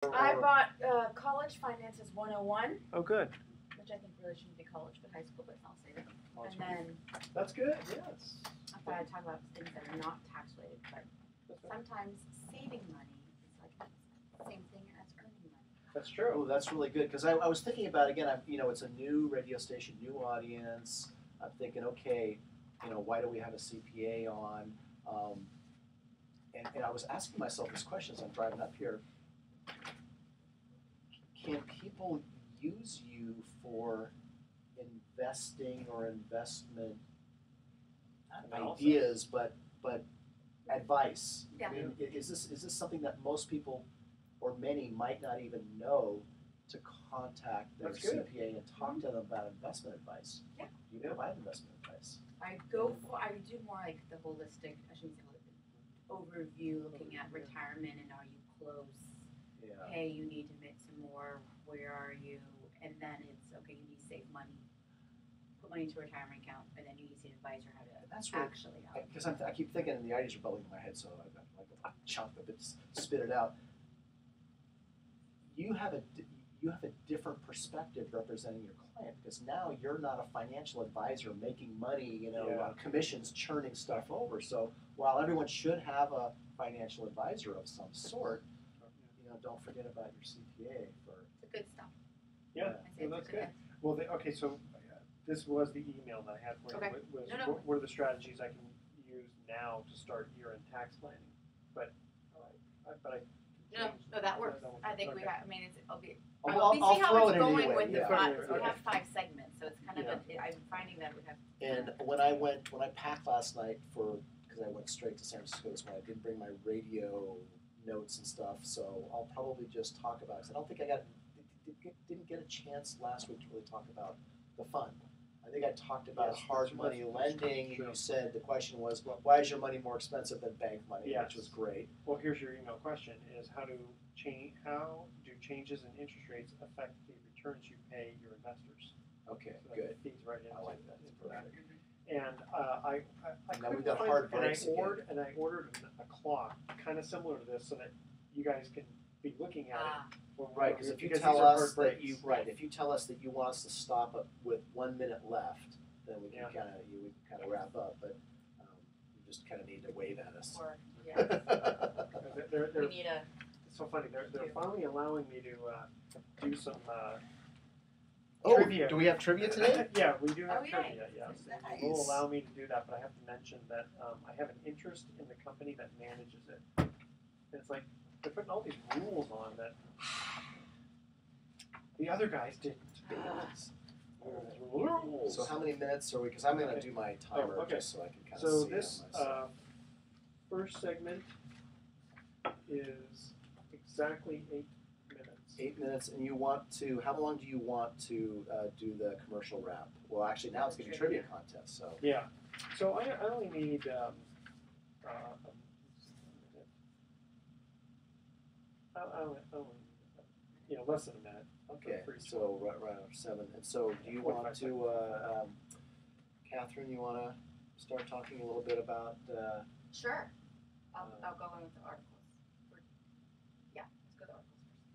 I bought College Finances 101, Oh, good. which I think really shouldn't be college, but high school, but I'll say that. Oh, And then that's good. Yeah, I thought I'd talk about things that are not tax related, but sometimes saving money is like the same thing as earning money. that's true. Oh, that's really good because I was thinking about again. It's a new radio station, new audience. I'm thinking, okay, why do we have a CPA on? And I was asking myself this question as I'm driving up here. Can people use you for investing or investment not ideas, but advice? Yeah. I mean, is this something that most people or many might not even know to contact their CPA and talk to them about investment advice? Yeah. You provide investment advice. I do more like the holistic, I shouldn't say holistic, overview, looking at retirement and are you close? Yeah. Hey, you need to make some more, where are you? And then it's, okay, you need to save money, put money into a retirement account, and then you need to see an advisor how to actually help. Because I keep thinking, and the ideas are bubbling in my head, so I've got like a chunk of it, spit it out. You have a different perspective representing your client because now you're not a financial advisor making money, on commissions churning stuff over. So while everyone should have a financial advisor of some sort, don't forget about your CPA for. It's a good stuff. Yeah, that's good. Well, so this was the email that I had for you. Okay. What are the strategies I can use now to start year-end tax planning? But I. No, that works. I think we have. I mean, I'll see throw how it's it going anyway. with the five. So we have 5 segments, so it's kind of. I'm finding that we have. And when I packed last night because I went straight to San Francisco this morning, I didn't bring my radio notes and stuff, so I'll probably just talk about it. 'Cause I don't think didn't get a chance last week to really talk about the fund. I think I talked about hard money lending, and you said the question was, well, why is your money more expensive than bank money, which was great. Well, here's your email question: is how do changes in interest rates affect the returns you pay your investors? Okay, so good. Feeds right into I like that. And I we've got hard breaks and I ordered a clock kind of similar to this so that you guys can be looking at it. Right, because if you tell us that you want us to stop with 1 minute left, then we can kind of wrap up. But you just kind of need to wave at us. We need a. It's so funny. They're finally allowing me to do some. Trivia. Do we have trivia today? Yeah, we do have trivia. Yeah. Yes, it will allow me to do that, but I have to mention that I have an interest in the company that manages it. And it's like they're putting all these rules on that the other guys didn't. So how many minutes are we? Because I'm going to do my timer just so I can kind of see. So this first segment is exactly 8 minutes. 8 minutes, and you want to? How long do you want to do the commercial wrap? Well, actually, now it's going to be trivia contest. So yeah. So I only need less than a minute. Okay, so right around 7. And so do you want to, Kathryn, you want to start talking a little bit about? Sure. I'll go in with the articles. Let's go to the articles first.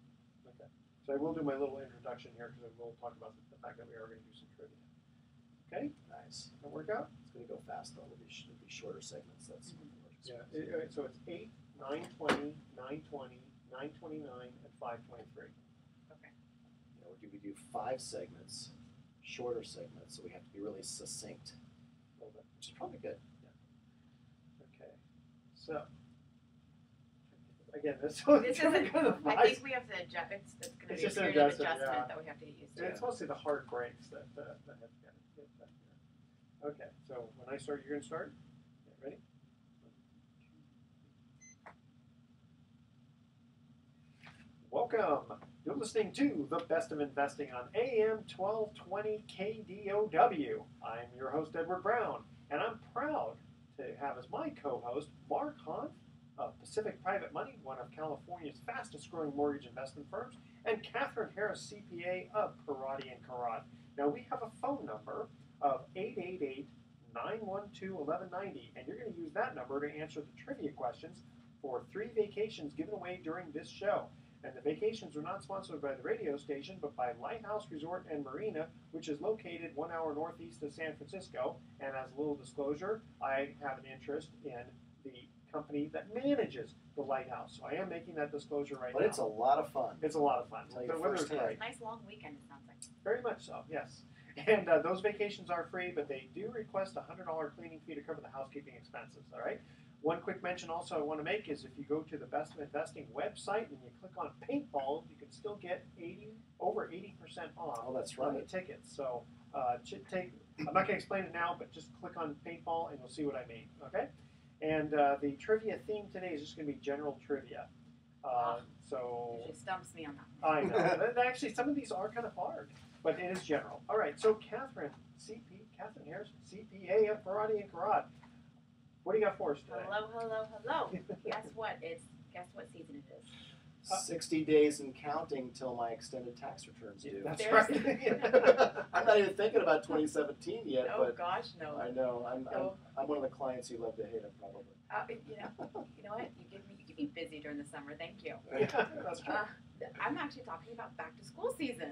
Okay. So I will do my little introduction here because I will talk about the fact that we are going to do some trivia. Okay? Nice. That work out? It's going to go fast, though. It'll be shorter segments. That's yeah. So it's 8, 9:20, 9:20, 9:29, and 5:23. We do 5 segments, shorter segments, so we have to be really succinct, which is probably good. Yeah. Okay. So again, this is I think we have to adjust. It's going to be a period of adjustment that we have to get used to. It's mostly the hard breaks that have to get done here. Okay. So when I start, you're going to start. Okay, ready? Welcome. You're listening to The Best of Investing on AM 1220 KDOW. I'm your host, Edward Brown, and I'm proud to have as my co-host Mark Hunt of Pacific Private Money, one of California's fastest growing mortgage investment firms, and Kathryn Harris, CPA of Parati & Karat. Now, we have a phone number of 888-912-1190, and you're going to use that number to answer the trivia questions for 3 vacations given away during this show. And the vacations are not sponsored by the radio station, but by Lighthouse Resort and Marina, which is located 1 hour northeast of San Francisco. And as a little disclosure, I have an interest in the company that manages the Lighthouse. So I am making that disclosure right now. But it's a lot of fun. It's a lot of fun. Tell you The weather's firsthand. great. Nice long weekend, it sounds like. Very much so, yes. And those vacations are free, but they do request a $100 cleaning fee to cover the housekeeping expenses, all right? One quick mention also I want to make is if you go to the Best of Investing website and you click on paintball, you can still get over 80% off Oh, that's on the right. tickets. So I'm not going to explain it now, but just click on paintball and you'll see what I mean, okay? And the trivia theme today is just going to be general trivia. So Usually stumps me on that. I know. Actually, some of these are kind of hard, but it is general. All right, so Kathryn Harris, CPA at Parati and Karat. What do you got for us today? Hello. Guess what season it is? 60 days and counting till my extended tax returns due. That's There's- right. I'm not even thinking about 2017 yet, Oh but gosh, no. I know No. I'm one of the clients you love to hate. Probably. You know what? You keep me busy during the summer. Thank you. Yeah, that's true. I'm actually talking about back to school season.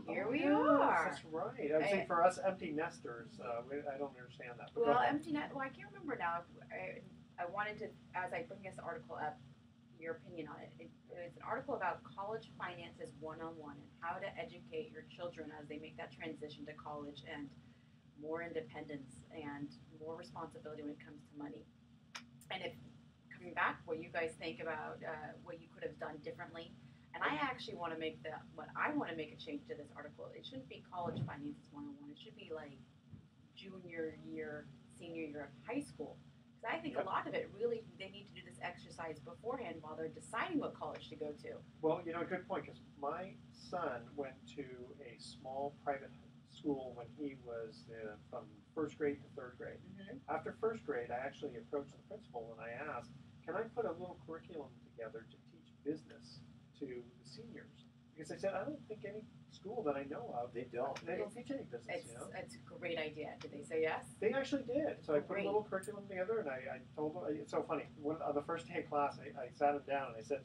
Here Oh, we yes, are. That's right. I would say for us empty nesters, I don't understand that. But go Well, ahead. empty net. Well, I can't remember now. I wanted to, as I bring this article up, your opinion on it. It's an article about college finances 101 and how to educate your children as they make that transition to college and more independence and more responsibility when it comes to money. And if coming back, what you guys think about what you could have done differently. And I actually want to make a change to this article. It shouldn't be college finances 101. It should be like junior year, senior year of high school. Because I think a lot of it really, they need to do this exercise beforehand while they're deciding what college to go to. Well, good point, because my son went to a small private school when he was from first grade to third grade. Mm-hmm. After first grade, I actually approached the principal and I asked, can I put a little curriculum together to teach business to the seniors? Because I said, I don't think any school that I know of, They don't. they don't teach any business, It's a great idea. Did they say yes? They actually did. So I put Great. a little curriculum together and I told them, it's so funny, on the first day of class, I sat him down and I said,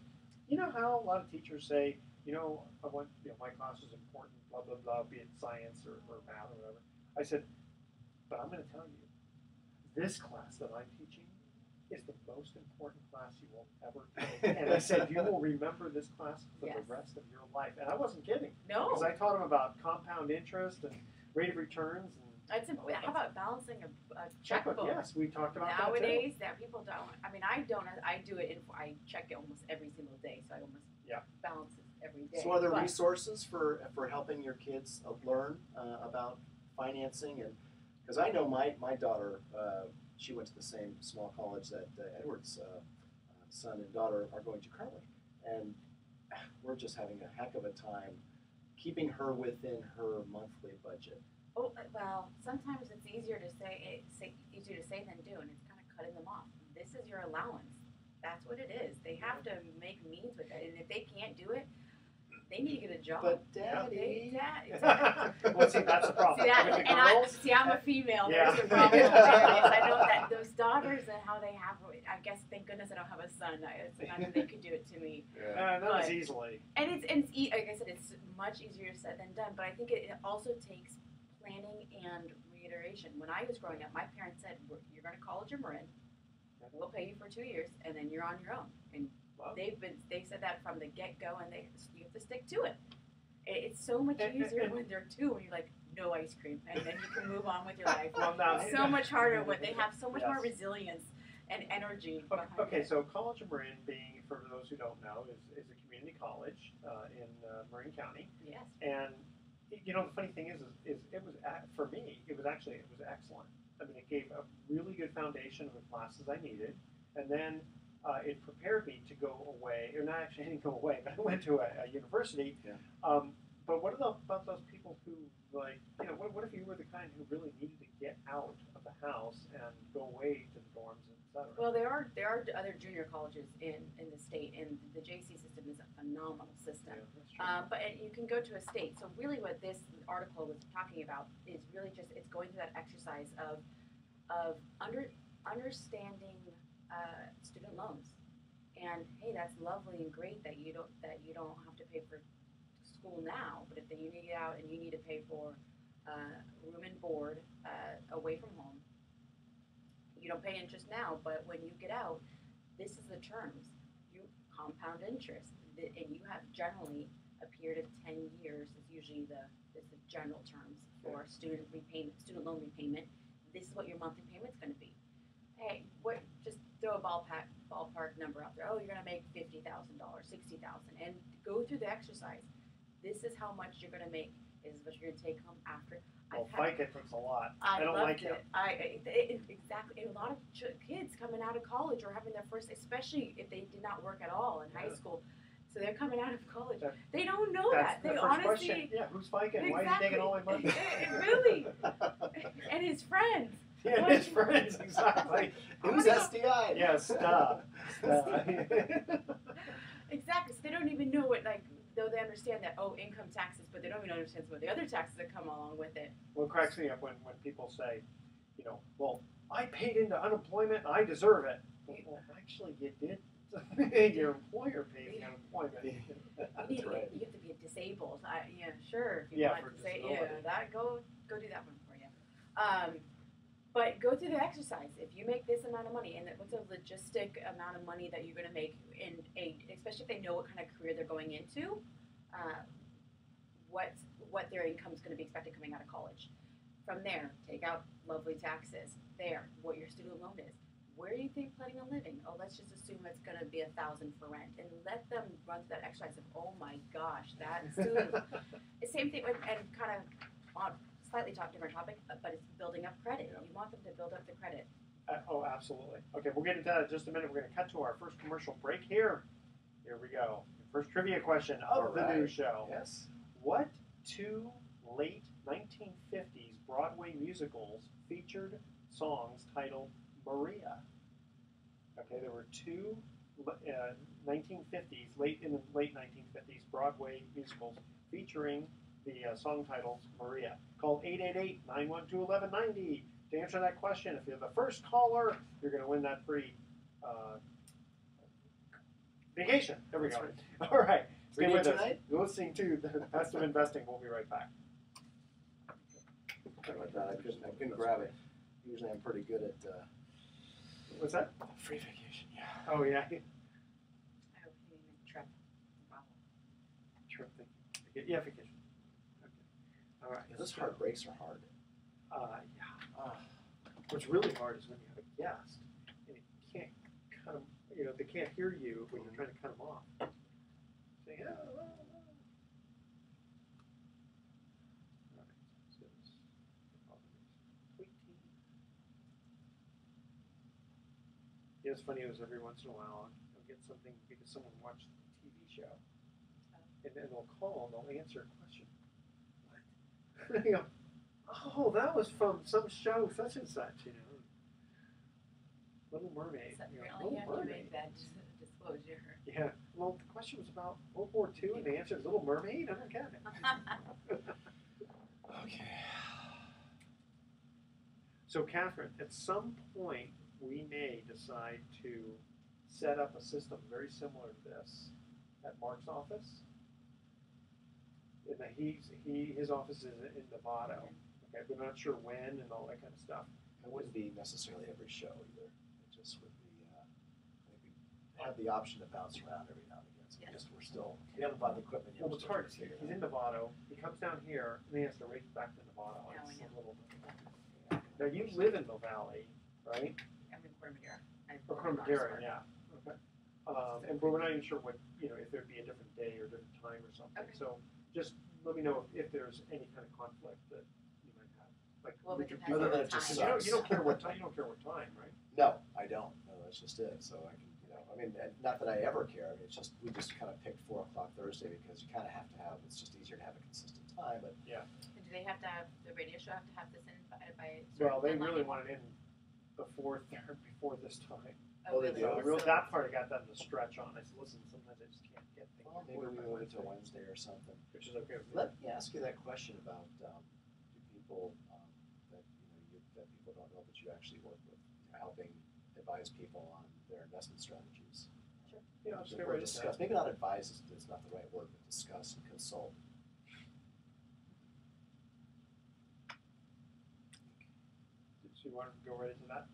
you know how a lot of teachers say, my class is important, blah, blah, blah, be it science or math or whatever. I said, but I'm going to tell you, this class that I'm teaching is the most important class you will ever take. And I said, you will remember this class for Yes. the rest of your life. And I wasn't kidding. No. Because I taught them about compound interest and rate of returns. And How about balancing a checkbook? Yes, we talked about Nowadays, that people don't. I mean, I don't. I do it. I check it almost every single day, so I almost balance it every day. So are there But- resources for helping your kids learn about financing? And because I know my daughter, she went to the same small college that Edward's son and daughter are going to currently, and we're just having a heck of a time keeping her within her monthly budget. Oh well, sometimes it's easier to say than do, and it's kind of cutting them off. This is your allowance. That's what it is. They have to make means with it, and if they can't do it, they need to get a job. But Daddy, Well, see, that's the problem. See, With the I'm girls, a female. Yeah. There's the problem. I know that those daughters and how they have. I guess thank goodness I don't have a son. It's imagine they could do it to me. not as But- easly. And like I said, it's much easier said than done. But I think it also takes planning and reiteration. When I was growing up, my parents said, "You're going to college or Marin. We'll pay you for 2 years, and then you're on your own." And Wow. they said that from the get go, and you have to stick to it. It's so much easier when they're two, and you're like, no ice cream, and then you can move on with your life. Well, now, It's so much harder when they have so much more Yes. resilience and energy. Okay, behind okay, it. so College of Marin, being for those who don't know, is a community college in Marin County, Yes. and the funny thing is it was for me it was excellent. I mean, it gave a really good foundation of the classes I needed, and then it prepared me to go away, or not actually I didn't go away, but I went to a university. Yeah. But what about those people who what if you were the kind who really needed to get out of the house and go away to the dorms, etc.? Well, there are other junior colleges in the state, and the JC system is a phenomenal system. Yeah, that's true. But you can go to a state. So really what this article was talking about is really just, it's going through that exercise of understanding student loans And hey, that's lovely and great that you don't have to pay for school now, but if then you need to get out and you need to pay for room and board away from home, you don't pay interest now, but when you get out, this is the terms. You compound interest, and you have generally a period of 10 years is usually the general terms for student loan repayment. This is what your monthly payment's going to be. Hey, what? Just throw a ballpark number out there. Oh, you're going to make $50,000, $60,000, and go through the exercise. This is how much you're going to make. This is what you're going to take home after. Well, FICA takes a lot. I don't loved like it. Exactly. And a lot of kids coming out of college or having their first, especially if they did not work at all in high school, so they're coming out of college. They don't know that. They honestly. Question. Yeah, who's FICA? Exactly. Why is he taking all my money? Really. And his friends. Yeah, his friends, exactly. Who's SDI? Yeah, stop. Exactly. So they don't even know what, like, though they understand that, income taxes, but they don't even understand some of the other taxes that come along with it. Well, it cracks me up when people say, well, I paid into unemployment, I deserve it. Well, actually, you did. Your employer pays the unemployment. That's right. You have to be disabled. Sure. If you Yeah, want for to say, disability. go do that one for you. But go through the exercise. If you make this amount of money, and what's a logistic amount of money that you're going to make especially if they know what kind of career they're going into, what their income is going to be expected coming out of college. From there, take out lovely taxes. There, what your student loan is. Where do you think planning on living? Oh, let's just assume it's going to be $1,000 for rent, and let them run through that exercise of, oh my gosh, that student. The same thing with, and kind of on slightly different topic, but it's building up credit. Yeah. You want them to build up the credit. Absolutely. Okay, we'll get into that in just a minute. We're going to cut to our first commercial break here. Here we go. First trivia question of the new show. Yes. What two late 1950s Broadway musicals featured songs titled Maria? Okay, there were two 1950s, late 1950s Broadway musicals featuring the song titles Maria. Call 888-912-1190 to answer that question. If you're the first caller, you're going to win that free vacation. There we go. Right. All right. Stay Reading with us. tonight? You're listening to The Best of Investing. We'll be right back. Sorry about that. I couldn't grab it. Usually I'm pretty good at What's that? free vacation. Yeah. Oh, yeah. I hope you mean trip. Wow. Sure. Thank you. Yeah, vacation. Okay. All right. Yeah, those hard breaks are hard. Yeah. What's really hard is when you have a guest and you can't cut them, they can't hear you when you're trying to cut them off. Say, yeah. Yeah, it's funny, every once in a while I'll get something because someone watched the TV show and then they'll call and they'll answer a question. What? You go, oh, that was from some show such and such, Little Mermaid. So really, Little you have to Mermaid. make that disclosure. Yeah. Well, the question was about World War II, and the answer is Little Mermaid. I don't get it. Okay. So, Kathryn, at some point, we may decide to set up a system very similar to this at Mark's office. And that his office is in Novato. Okay, we're not sure when and all that kind of stuff. It wouldn't be necessarily every show either. It just would be, I think we have the option to bounce around every now and again. So we haven't bought the equipment yet. Well, it's hard. He's in Novato. He comes down here, and then he has to race back to Novato. Yeah, It's I know. a little bit. Now, you live in Mill Valley, right? I'm in Corte Madera. Or Corte Madera, yeah. Okay. And but we're not even sure what, if there'd be a different day or different time or something. Okay. So just let me know if there's any kind of conflict that you might have. Like, Well, would it you depends do on that? the time. You don't care what time. You don't care what time, right? No, I don't. No, that's just it. So I can, not that I ever care. It's just we just kind of picked 4 o'clock Thursday because you kind of have to have. It's just easier to have a consistent time. But And do they have to have the radio show have to have this in by a Well, certain they deadline? really want it in before this time. Oh, they So do? that part I got them to stretch on. I said, listen, sometimes I just can't get things. well, maybe we move it to Wednesday or something. Which is okay with me. Let me ask you that question about do people that that people don't know that you actually work with, helping advise people on their investment strategies. Sure. Just The get word ready to discuss. Maybe not advise is not the right word, but discuss and consult. So you want to go right into that?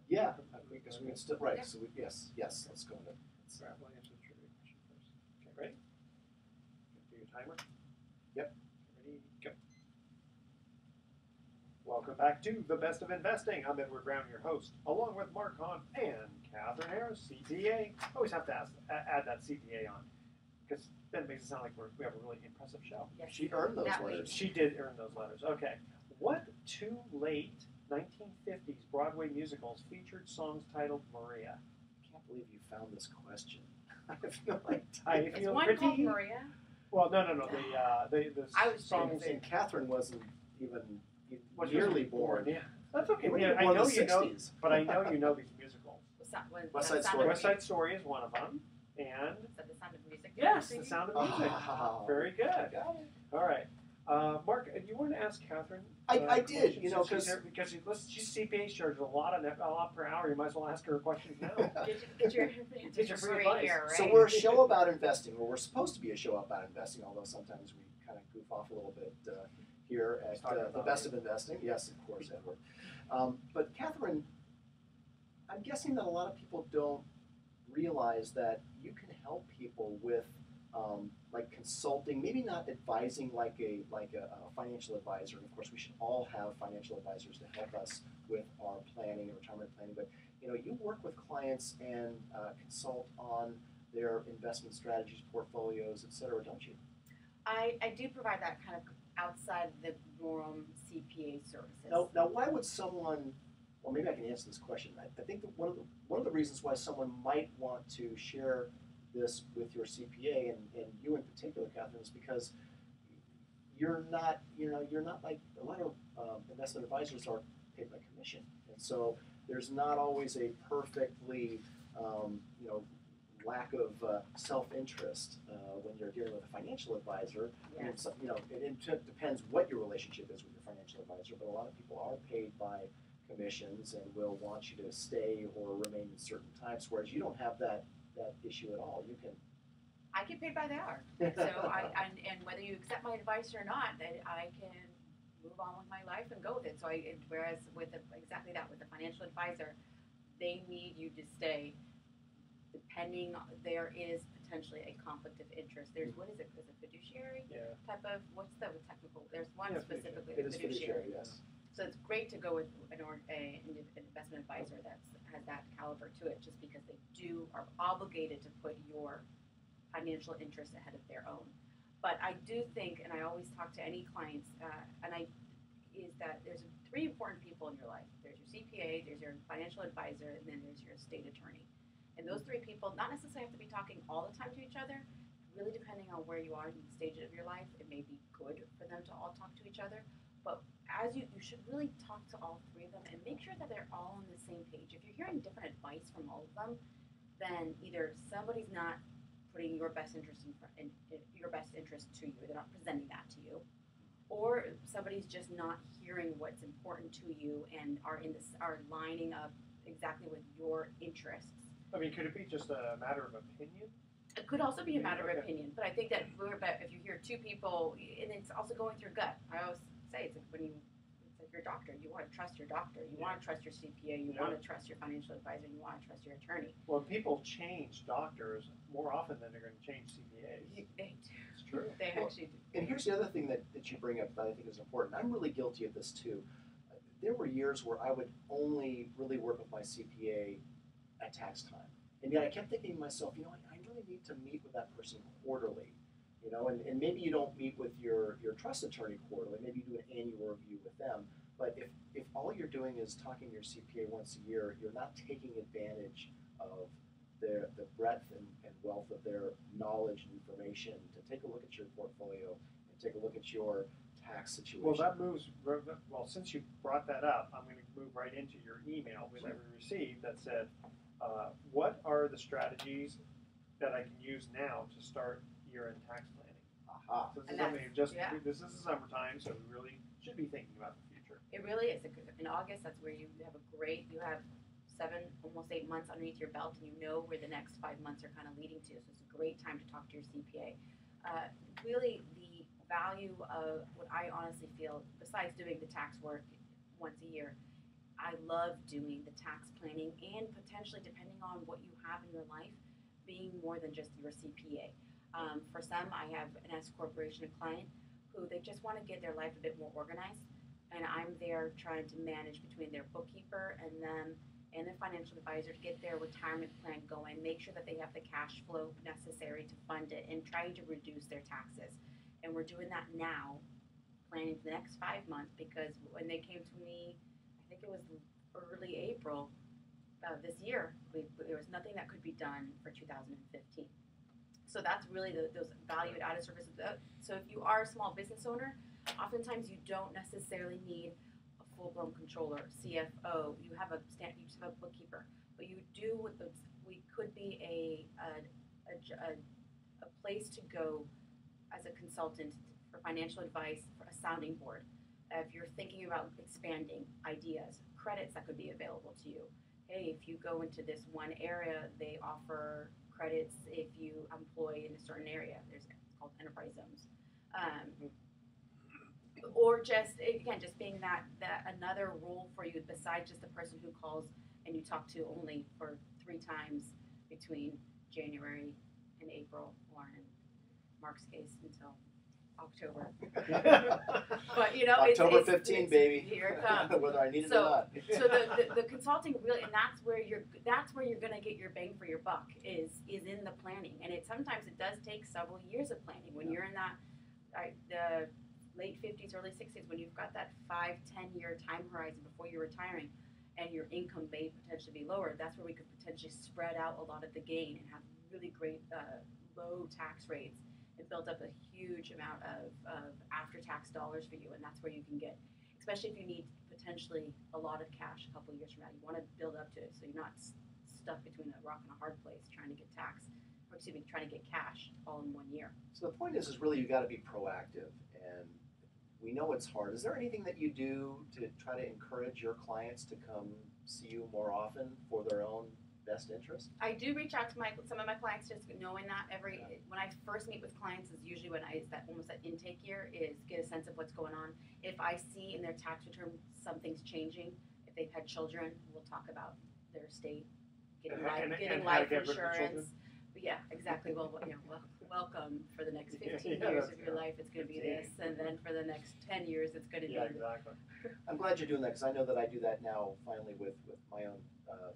Yeah, I guess we can still right. So yes, let's go into it. Right, we'll answer the trivia question first. Okay, ready? Do your timer. Yep. Ready, go. Welcome back to The Best of Investing. I'm Edward Brown, your host, along with Mark Hahn and Kathryn Harris, CPA. Always have to add that CPA on, because then it makes it sound like we have a really impressive show. Yes. She earned those That letters. She did earn those letters. Okay. What two late 1950s Broadway musicals featured songs titled Maria? I can't believe you found this question. I have no idea. I Is feel one pretty. called Maria? Well, no. The I was songs. And Kathryn wasn't even Was nearly born. Yeah, that's okay. You were Yeah, I born in know the you know, 60s. but I know you know these musicals. West Side Sound Story. of West Side Story is one of them, and Is that the Sound of Music? yes, The Sound of Music. Ah. Very good. Got it. All right, Mark, you want to ask Kathryn? I did, questions since she's here, because she's CPA charges a lot per hour. You might as well ask her questions now. Get your Get your free Maria advice. here, right? So we're a show about investing, or we're supposed to be a show about investing, although sometimes we kind of goof off a little bit here at The Best of Investing. Yes, of course, Edward. But Kathryn, I'm guessing that a lot of people don't realize that you can help people with like consulting, maybe not advising like a financial advisor. And of course, we should all have financial advisors to help us with our planning and retirement planning. But you work with clients and consult on their investment strategies, portfolios, et cetera, don't you? I do provide that kind of outside the norm CPA services. Now, why would someone? Well, maybe I can answer this question. I think that one of the reasons why someone might want to share this with your CPA and you in particular, Kathryn, is because you're not like a lot of investment advisors are paid by commission, and so there's not always a perfectly lack of self-interest when you're dealing with a financial advisor. Yeah. I mean, so, it depends what your relationship is with your financial advisor, but a lot of people are paid by commissions and will want you to stay or remain in certain types, whereas you don't have that issue at all. You can. I get paid by the hour, so and whether you accept my advice or not, that I can move on with my life and go with it. So whereas with exactly that, with the financial advisor, they need you to stay. Depending, there is potentially a conflict of interest. There's what is it? Is it fiduciary type of? What's the technical? There's one specifically. It is fiduciary, yes. So it's great to go with an investment advisor that has that caliber to it, just because they are obligated to put your financial interests ahead of their own. But I do think, and I always talk to any clients, is that there's three important people in your life. There's your CPA, there's your financial advisor, and then there's your estate attorney. And those three people not necessarily have to be talking all the time to each other. Really, depending on where you are in the stage of your life, it may be good for them to all talk to each other. But as you should really talk to all three of them and make sure that they're all on the same page. If you're hearing different advice from all of them, then either somebody's not putting your best interest in your best interest to you, they're not presenting that to you, or somebody's just not hearing what's important to you and are lining up exactly with your interests. I mean, could it be just a matter of opinion? It could also be a matter of Okay. opinion, but I think that if you hear two people, and it's also going through gut. I always say it's like your doctor. You want to trust your doctor. You want to trust your CPA. You want to trust your financial advisor. You want to trust your attorney. Well, people change doctors more often than they're going to change CPAs. They do. It's true. They actually do. And here's the other thing that you bring up that I think is important. I'm really guilty of this too. There were years where I would only really work with my CPA at tax time. And yet I kept thinking to myself, I really need to meet with that person quarterly. And maybe you don't meet with your trust attorney quarterly, maybe you do an annual review with them. But if all you're doing is talking to your CPA once a year, you're not taking advantage of the breadth and wealth of their knowledge and information to take a look at your portfolio and take a look at your tax situation. Well, that moves. Well, since you brought that up, I'm going to move right into your email that we received that said, "What are the strategies that I can use now to start year-end tax planning?" Aha. So this And is something this is the summertime, so we really should be thinking about the future. It really is. In August, that's where you have almost 8 months underneath your belt, and you know where the next 5 months are kind of leading to. So it's a great time to talk to your CPA. Really, the value of what I honestly feel, besides doing the tax work once a year, I love doing the tax planning and potentially, depending on what you have in your life, being more than just your CPA. For some, I have an S corporation client who they just want to get their life a bit more organized, and I'm there trying to manage between their bookkeeper and them and their financial advisor to get their retirement plan going, make sure that they have the cash flow necessary to fund it, and trying to reduce their taxes. And we're doing that now, planning for the next 5 months, because when they came to me, I think it was early April of this year, there was nothing that could be done for 2015. So that's really those valued added services. So if you are a small business owner, oftentimes you don't necessarily need a full-blown controller, CFO. You just have a bookkeeper, but you do. We could be a place to go as a consultant for financial advice, for a sounding board. If you're thinking about expanding ideas, credits that could be available to you. Hey, if you go into this one area, they offer credits if you employ in a certain area. It's called enterprise zones. Or just, again, just being that another role for you besides just the person who calls and you talk to only for 3 times between January and April, or in Mark's case until October. But October it's 15, baby. Here it comes. Whether I need it or not. So the consulting really, and that's where you're gonna get your bang for your buck is in the planning, and sometimes it does take several years of planning when you're in that the late 50s, early 60s, when you've got that 5-10 year time horizon before you're retiring, and your income may potentially be lower. That's where we could potentially spread out a lot of the gain and have really great low tax rates. It built up a huge amount of after-tax dollars for you, and that's where you can get, especially if you need potentially a lot of cash a couple of years from now. You want to build up to it so you're not stuck between a rock and a hard place trying to get trying to get cash all in 1 year. So the point is really you got to be proactive, and we know it's hard. Is there anything that you do to try to encourage your clients to come see you more often for their own best interest? I do reach out to some of my clients, just knowing that when I first meet with clients is usually when it's almost that intake year, is get a sense of what's going on. If I see in their tax return something's changing, if they've had children, we'll talk about their estate, getting life insurance. But yeah, exactly. Well, welcome for the next 15 years of your life. It's going to be this, and then for the next 10 years, it's going to be. Yeah, exactly. I'm glad you're doing that, because I know that I do that now finally with my own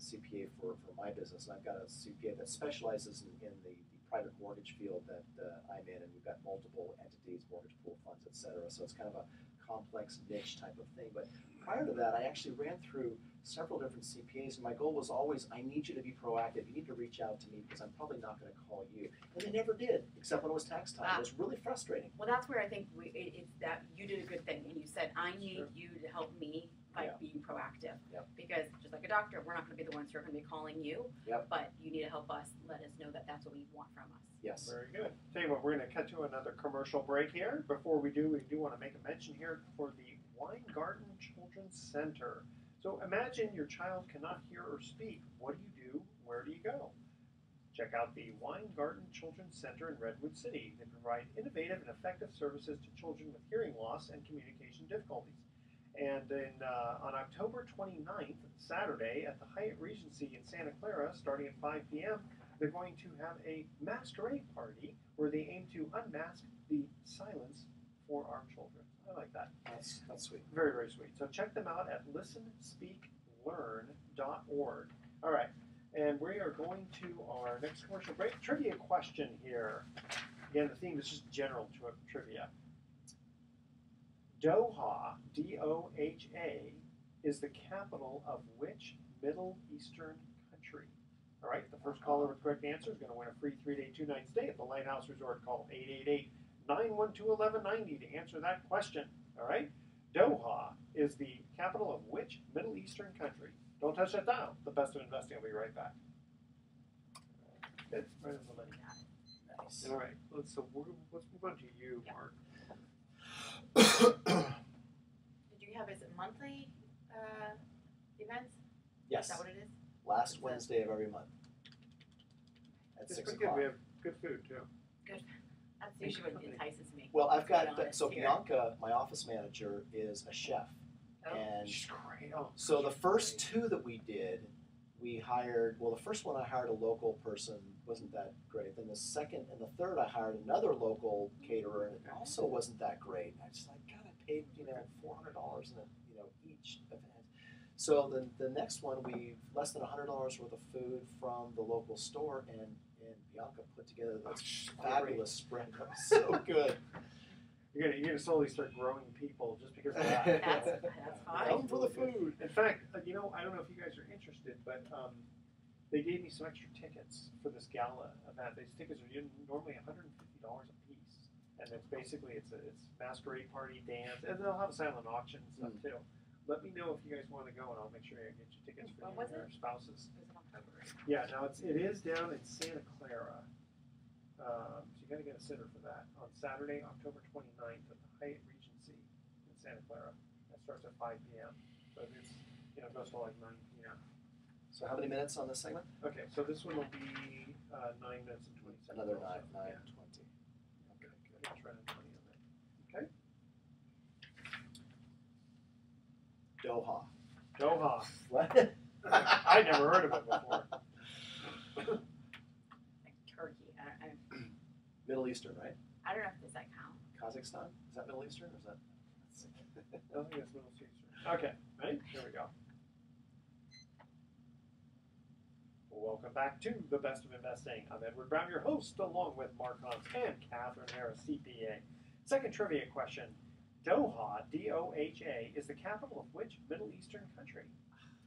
CPA for my business, and I've got a CPA that specializes in the private mortgage field that I'm in, and we've got multiple entities, mortgage pool funds, etc. So it's kind of a complex niche type of thing. But prior to that, I actually ran through several different CPAs, and my goal was always, I need you to be proactive. You need to reach out to me because I'm probably not going to call you. And they never did, except when it was tax time. It was really frustrating. Well, that's where I think it's that you did a good thing, and you said, I need you to help me by being proactive. Yep. Because just like a doctor, we're not going to be the ones who are going to be calling you, Yep. but you need to help us, let us know that that's what we want from us. Yes. Very good. Tell you what, we're going to cut to another commercial break here. Before we do want to make a mention here for the Weingarten Children's Center. So imagine your child cannot hear or speak. What do you do? Where do you go? Check out the Weingarten Children's Center in Redwood City. They provide innovative and effective services to children with hearing loss and communication difficulties. And on October 29th, Saturday, at the Hyatt Regency in Santa Clara, starting at 5 p.m., they're going to have a masquerade party where they aim to unmask the silence for our children. I like that. That's sweet. Very, very sweet. So check them out at listenspeaklearn.org. All right. And we are going to our next commercial break. Trivia question here. Again, the theme is just general trivia. Doha, D-O-H-A, is the capital of which Middle Eastern country? All right, the first caller with the correct answer is going to win a free 3-day, 2-night stay at the Lighthouse Resort. Call 888-912-1190 to answer that question. All right, Doha is the capital of which Middle Eastern country? Don't touch that dial. The best of investing. I'll be right back. Good. Right on the money. Nice. All right, let's move on to you, Mark. Did you have, is it monthly events? Yes. Is that what it is? Last Wednesday of every month at It's 6 pretty good. o'clock. We have good food too. Good. That's usually what entices me. Well, I've to be got honest so here. Bianca, my office manager, is a chef, Oh. and She's great. Oh, so the she's first great. two that we did, we hired. Well, the first one I hired a local person, wasn't that great. Then the second and the third I hired another local caterer, and it also wasn't that great. I just like, God, I paid $400 in each event. So the next one, we less than $100 worth of food from the local store, and Bianca put together Oh, this she's fabulous spread. It was so good. You're gonna slowly start growing people just because of that. That's fine. Come for the food. In fact, I don't know if you guys are interested, but they gave me some extra tickets for this gala event. These tickets are normally $150 a piece, and it's basically it's masquerade party, dance, and they'll have a silent auction and stuff too. Let me know if you guys want to go, and I'll make sure I get you tickets for When you was and your it? spouses. It was in October. Yeah, now it is down in Santa Clara. So you got to get a sitter for that on Saturday, October 29th at the Hyatt Regency in Santa Clara. That starts at 5 p.m. So it's goes to like 9 p.m. So how many minutes on this segment? Okay, so this one will be 9 minutes and 20 seconds. Another also. 9, Yeah. 20. Okay, good. Let's try to 20 on that. Okay. Doha. Doha. What? I'd never heard of it before. Like Turkey. Middle Eastern, right? I don't know if does that count. Kazakhstan? Is that Middle Eastern or is that? I don't think it's Middle Eastern. Okay, ready? Here we go. Welcome back to The Best of Investing. I'm Edward Brown, your host, along with Mark Hans and Kathryn Harris, CPA. Second trivia question. Doha, D-O-H-A, is the capital of which Middle Eastern country?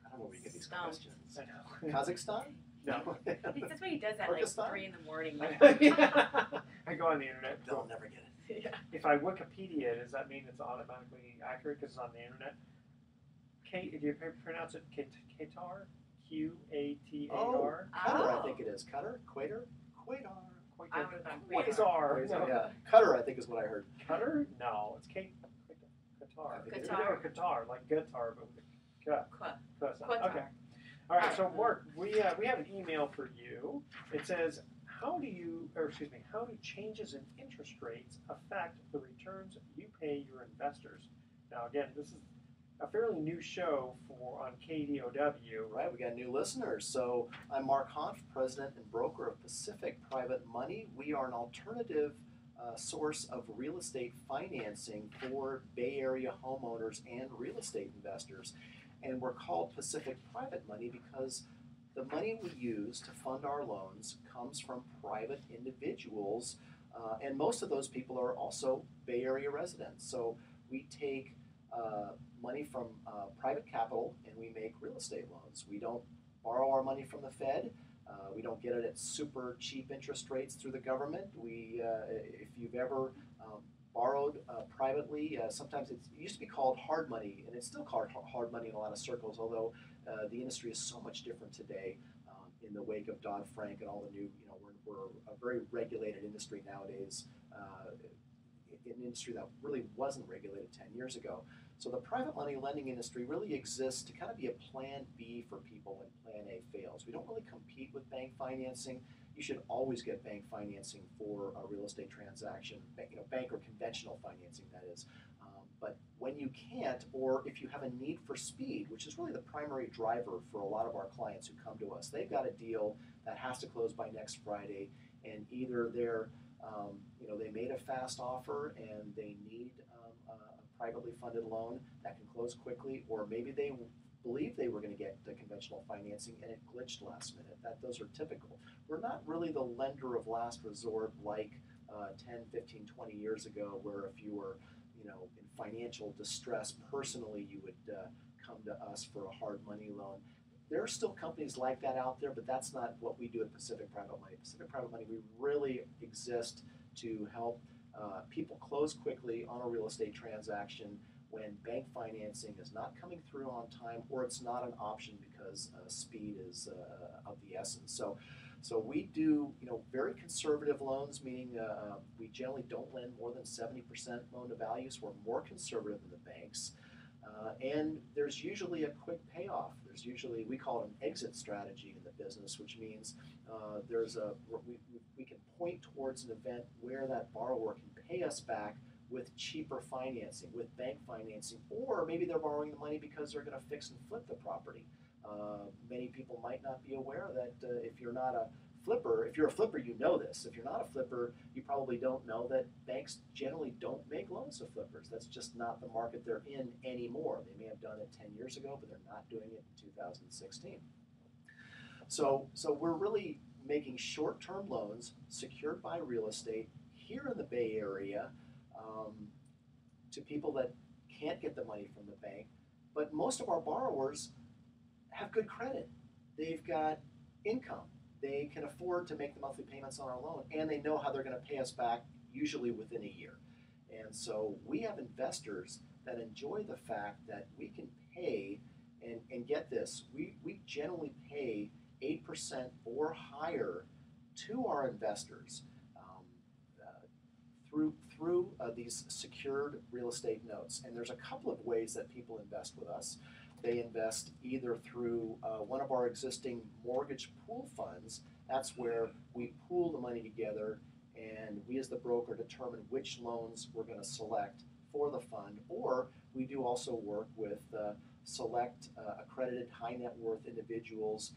I don't know where you get these Stumped. questions. I know. Kazakhstan? No. That's what he does at like Pakistan? 3 in the morning. I go on the internet. They'll never get it. Yeah. If I Wikipedia, does that mean it's automatically accurate because it's on the internet? Do you pronounce it Qatar? Q-A-T-A-R? Qatar, I Oh. think it is. Qatar? Quator? Quator. I would have gone Quasar. Quasar, No. yeah. Qatar, I think is what I heard. Qatar? No, it's Qatar. I think It's Qatar. Qatar, like guitar, but with a K. Qatar. Okay. All right. So Mark, we have an email for you. It says, how do changes in interest rates affect the returns you pay your investors? Now, again, this is a fairly new show on KDOW. Right, we got new listeners. So I'm Mark Hanf, president and broker of Pacific Private Money. We are an alternative source of real estate financing for Bay Area homeowners and real estate investors. And we're called Pacific Private Money because the money we use to fund our loans comes from private individuals, and most of those people are also Bay Area residents. So we take money from private capital and we make real estate loans. We don't borrow our money from the Fed. We don't get it at super cheap interest rates through the government. If you've ever borrowed privately, sometimes it used to be called hard money, and it's still called hard money in a lot of circles, although the industry is so much different today in the wake of Dodd-Frank and all the new, we're a very regulated industry nowadays, an industry that really wasn't regulated 10 years ago. So the private money lending industry really exists to kind of be a plan B for people when plan A fails. We don't really compete with bank financing. You should always get bank financing for a real estate transaction, bank or conventional financing, that is. But when you can't, or if you have a need for speed, which is really the primary driver for a lot of our clients who come to us, they've got a deal that has to close by next Friday, and either they're, they made a fast offer and they need a privately funded loan that can close quickly, or maybe they believe they were going to get the conventional financing and it glitched last minute. Those are typical. We're not really the lender of last resort like 10, 15, 20 years ago, where if you were in financial distress personally, you would come to us for a hard money loan. There are still companies like that out there, but that's not what we do at Pacific Private Money. Pacific Private Money, we really exist to help people close quickly on a real estate transaction when bank financing is not coming through on time, or it's not an option because speed is of the essence. So we do very conservative loans, meaning we generally don't lend more than 70% loan to value, so we're more conservative than the banks. And there's usually a quick payoff. There's usually, we call it an exit strategy in the business, which means we can point towards an event where that borrower can pay us back with cheaper financing, with bank financing, or maybe they're borrowing the money because they're going to fix and flip the property. Many people might not be aware that if you're not a flipper, if you're a flipper, you know this. If you're not a flipper, you probably don't know that banks generally don't make loans to flippers. That's just not the market they're in anymore. They may have done it 10 years ago, but they're not doing it in 2016. So we're really making short-term loans secured by real estate here in the Bay Area to people that can't get the money from the bank. But most of our borrowers have good credit. They've got income. They can afford to make the monthly payments on our loan, and they know how they're going to pay us back, usually within a year. And so we have investors that enjoy the fact that we can pay, and get this, we generally pay 8% or higher to our investors through these secured real estate notes. And there's a couple of ways that people invest with us. They invest either through one of our existing mortgage pool funds. That's where we pool the money together, and we as the broker determine which loans we're going to select for the fund. Or we do also work with select accredited high net worth individuals.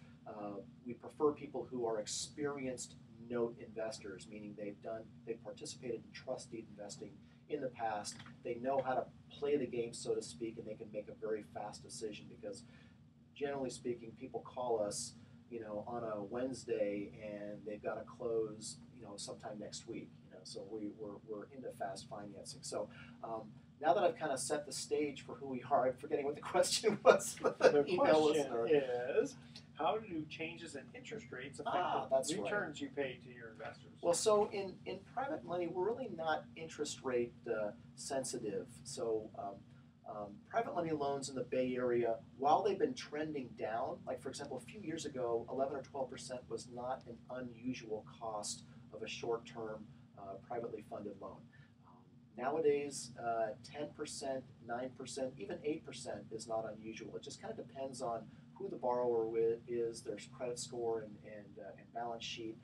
We prefer people who are experienced note investors, meaning they've participated in trust deed investing in the past. They know how to play the game, so to speak, and they can make a very fast decision, because generally speaking, people call us, on a Wednesday and they've got to close, sometime next week. So we're into fast financing. So now that I've kind of set the stage for who we are, I'm forgetting what the question was. The question is, how do changes in interest rates affect the returns you pay to your investors? Well, so in private money, we're really not interest rate sensitive. So private money loans in the Bay Area, while they've been trending down, like for example, a few years ago, 11 or 12% was not an unusual cost of a short-term privately funded loan. Nowadays, 10%, 9%, even 8% is not unusual. It just kind of depends on who the borrower is, their credit score and balance sheet.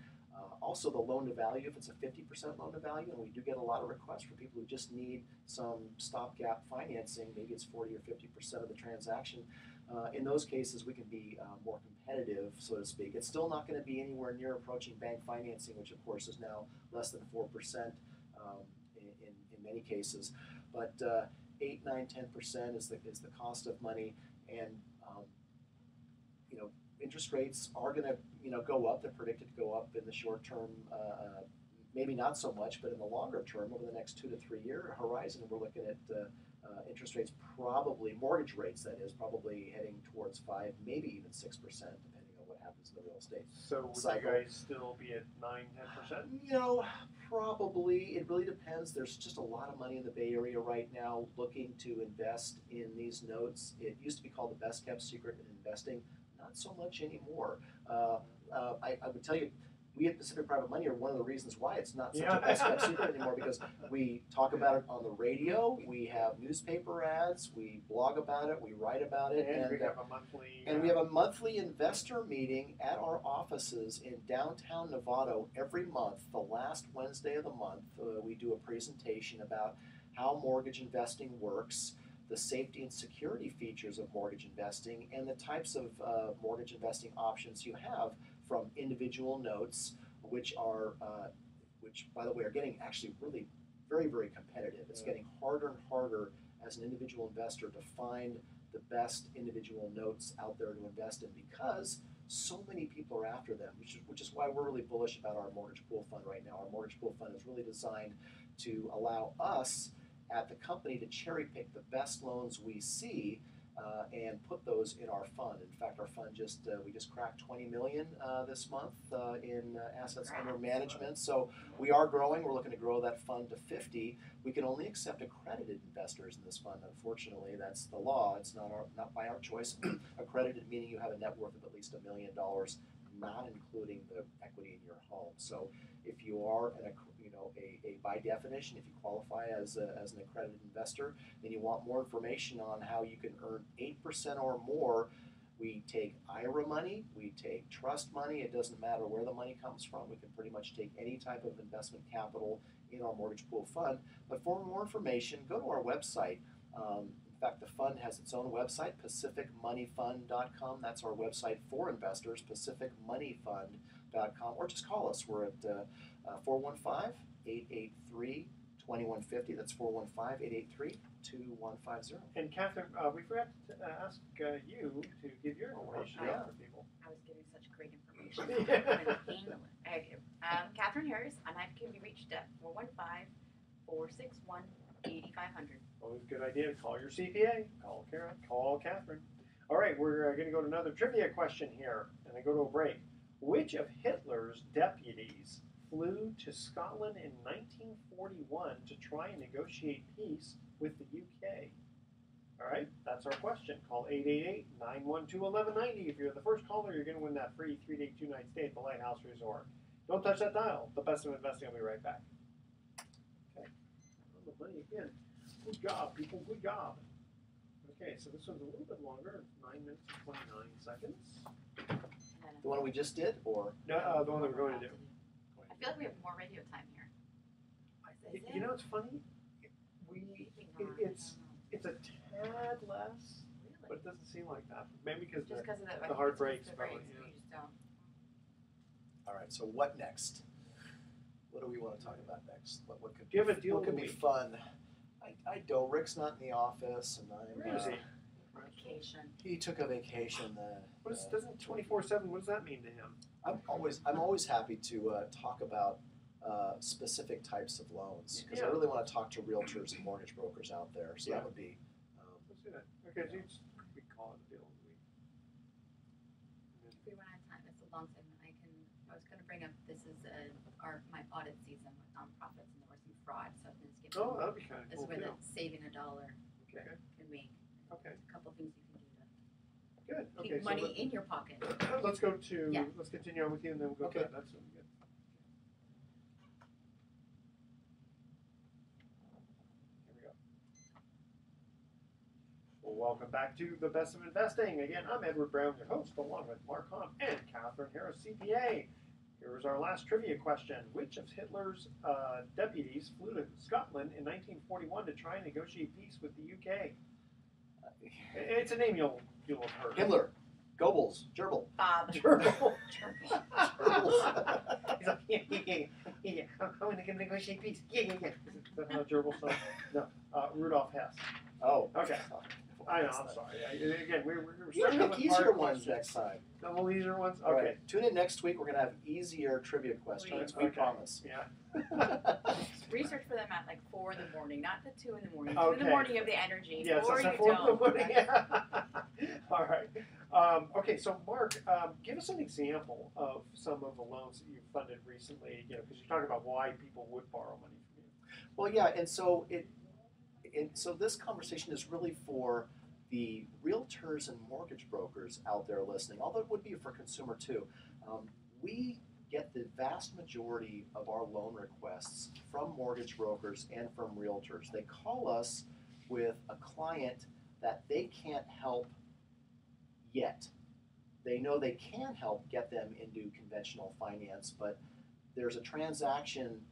Also, the loan to value, if it's a 50% loan to value, and we do get a lot of requests for people who just need some stopgap financing, maybe it's 40 or 50% of the transaction. In those cases, we can be more competitive, so to speak. It's still not going to be anywhere near approaching bank financing, which of course is now less than 4% in many cases. But 8, 9, 10% is the cost of money, and interest rates are going to go up. They're predicted to go up in the short term, maybe not so much, but in the longer term, over the next 2 to 3 year horizon, we're looking at interest rates, probably mortgage rates, that is, probably heading towards 5, maybe even 6%, depending on what happens in the real estate So would cycle. you guys still be at 9, 10%? Probably. It really depends. There's just a lot of money in the Bay Area right now looking to invest in these notes. It used to be called the best kept secret in investing. Not so much anymore. I would tell you, we at Pacific Private Money are one of the reasons why it's not such a best kept secret anymore, because we talk about it on the radio, we have newspaper ads, we blog about it, we write about it, and we have a monthly investor meeting at our offices in downtown Novato every month. The last Wednesday of the month, we do a presentation about how mortgage investing works, the safety and security features of mortgage investing, and the types of mortgage investing options you have, from individual notes, which by the way are getting actually really very, very competitive. It's getting harder and harder as an individual investor to find the best individual notes out there to invest in, because so many people are after them, which is why we're really bullish about our mortgage pool fund right now. Our mortgage pool fund is really designed to allow us at the company to cherry pick the best loans we see and put those in our fund. In fact, our fund we just cracked 20 million this month in assets under management. So we are growing. We're looking to grow that fund to 50. We can only accept accredited investors in this fund. Unfortunately, that's the law. It's not by our choice. Accredited meaning you have a net worth of at least $1 million, not including the equity in your home. So if you are by definition, if you qualify as an accredited investor, then you want more information on how you can earn 8% or more. We take IRA money, we take trust money. It doesn't matter where the money comes from. We can pretty much take any type of investment capital in our mortgage pool fund. But for more information, go to our website. In fact, the fund has its own website, pacificmoneyfund.com. That's our website for investors, pacificmoneyfund.com. Or just call us. We're at 415-883-2150. That's 415-883-2150. And Kathryn, we forgot to ask you to give your information out for people. I was giving such great information. Kathryn Harris, and I can be reached at 415-461-8500. Always a good idea to call your CPA, call Karen, call Kathryn. All right, we're going to go to another trivia question here, and then go to a break. Which of Hitler's deputies flew to Scotland in 1941 to try and negotiate peace with the UK? All right, that's our question. Call 888-912-1190. If you're the first caller, you're going to win that free 3-day, 2-night stay at the Lighthouse Resort. Don't touch that dial. The best of investing. I'll be right back. Okay, the money again. Good job, people. Good job. Okay, so this one's a little bit longer. It's 9 minutes and 29 seconds. The one we just did, or? No, the one that we're going to do. I feel like we have more radio time here. You know, it's funny. It's a tad less, but it doesn't seem like that. Maybe because the hard breaks. Probably, yeah. You just don't. All right. So what next? What do we want to talk about next? What could Do you have a deal what could of the be week? fun? I don't. Rick's not in the office, and Where is he? Vacation. He took a vacation. Doesn't 24/7? What does that mean to him? I'm always happy to talk about specific types of loans because I really want to talk to realtors and mortgage brokers out there. So that would be. Let's do that. Okay, so we call it a deal of the week. If we run out of time, it's a long segment. I was going to bring up this is my audit season with nonprofits, and there was some fraud. So I'm just giving. Oh, that'd be kind of This cool is where too. the saving $1 Okay. can make. Okay. A couple of things you can do to Good. keep Okay. money in your pocket. Let's go to. Yeah. Let's continue on with you, and then we'll go to Okay. that. That's really good. Here we go. Well, welcome back to the Best of Investing. Again, I'm Edward Brown, your host, along with Mark Hunt and Kathryn Harris, CPA. Here's our last trivia question. Which of Hitler's deputies flew to Scotland in 1941 to try and negotiate peace with the UK? It's a name you'll have heard. Himmler, Goebbels, Gerbil. Bob. Gerbil. Gerbil. He's like, yeah. I'm going to negotiate peace. Yeah. Is that how Gerbil sounds? No. Rudolph Hess. Oh. Okay. I know. I'm sorry. Again, we're You starting pick with easier hard ones questions. next time. A little easier ones. All Okay. right. Tune in next week. We're gonna have easier trivia questions. We Okay. promise. Yeah. Research for them at like 4 in the morning, not the 2 in the morning. 2 in Okay. the morning of the energy. Yes, or that's you a form don't. of yeah. All right. Okay, so Mark, give us an example of some of the loans that you've funded recently. You know, because you're talking about why people would borrow money from you. Well, yeah, and so this conversation is really for the realtors and mortgage brokers out there listening, although it would be for consumer too. We get the vast majority of our loan requests from mortgage brokers and from realtors. They call us with a client that they can't help yet. They know they can help get them into conventional finance, but there's a transaction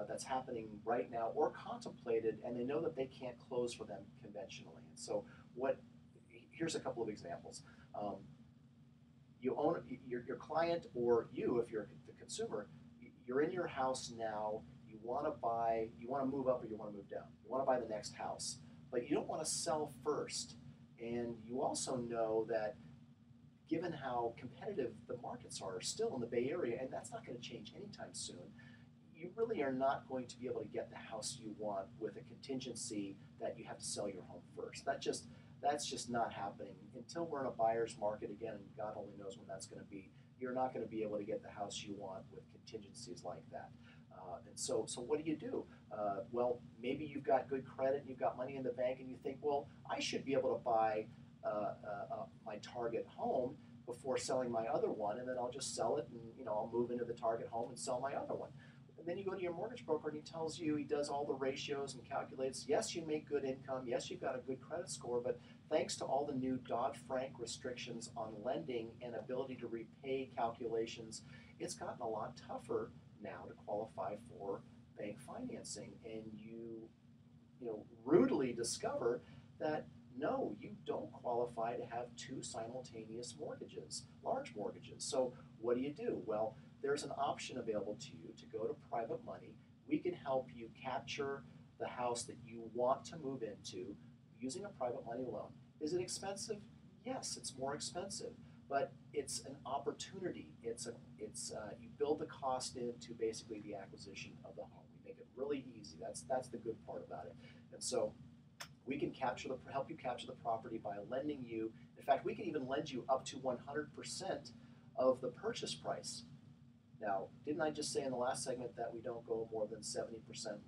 that's happening right now or contemplated, and they know that they can't close for them conventionally. And so here's a couple of examples. You own your client, or you, if you're the consumer, you're in your house now. You want to move up, or you want to move down. You want to buy the next house, but you don't want to sell first. And you also know that given how competitive the markets are still in the Bay Area, and that's not going to change anytime soon, you really are not going to be able to get the house you want with a contingency that you have to sell your home first. That's just not happening. Until we're in a buyer's market again, and God only knows when that's going to be, you're not going to be able to get the house you want with contingencies like that. And so what do? Well, maybe you've got good credit, and you've got money in the bank, and you think, well, I should be able to buy my target home before selling my other one, and then I'll just sell it, and I'll move into the target home and sell my other one. then you go to your mortgage broker and he tells you, he does all the ratios and calculates, yes, you make good income, yes, you've got a good credit score, but thanks to all the new Dodd-Frank restrictions on lending and ability to repay calculations, it's gotten a lot tougher now to qualify for bank financing. And you rudely discover that no, you don't qualify to have two simultaneous mortgages, large mortgages. So what do? Well, there's an option available to you to go to private money. We can help you capture the house that you want to move into using a private money loan. Is it expensive? Yes, it's more expensive, but it's an opportunity. You build the cost into basically the acquisition of the home. We make it really easy. That's the good part about it. And so we can help you capture the property by lending you. In fact, we can even lend you up to 100% of the purchase price. Now, didn't I just say in the last segment that we don't go more than 70%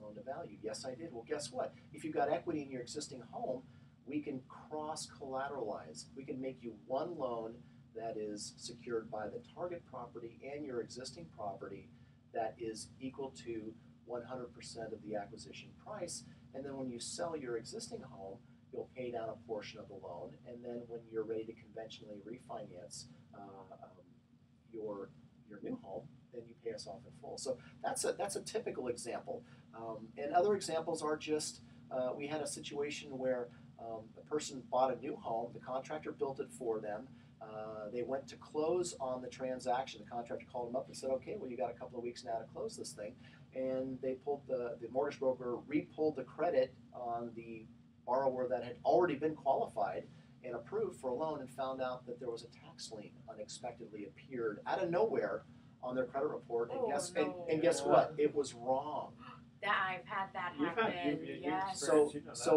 loan to value? Yes, I did. Well, guess what? If you've got equity in your existing home, we can cross-collateralize. We can make you one loan that is secured by the target property and your existing property that is equal to 100% of the acquisition price. And then when you sell your existing home, you'll pay down a portion of the loan. And then when you're ready to conventionally refinance your new home, then you pay us off in full. So that's a typical example. And other examples are just, we had a situation where the person bought a new home, the contractor built it for them, they went to close on the transaction, the contractor called them up and said, okay, well you got a couple of weeks now to close this thing, and they pulled the mortgage broker re-pulled the credit on the borrower that had already been qualified and approved for a loan, and found out that there was a tax lien unexpectedly appeared out of nowhere on their credit report, and guess what? It was wrong. I've had that happen. Yes. So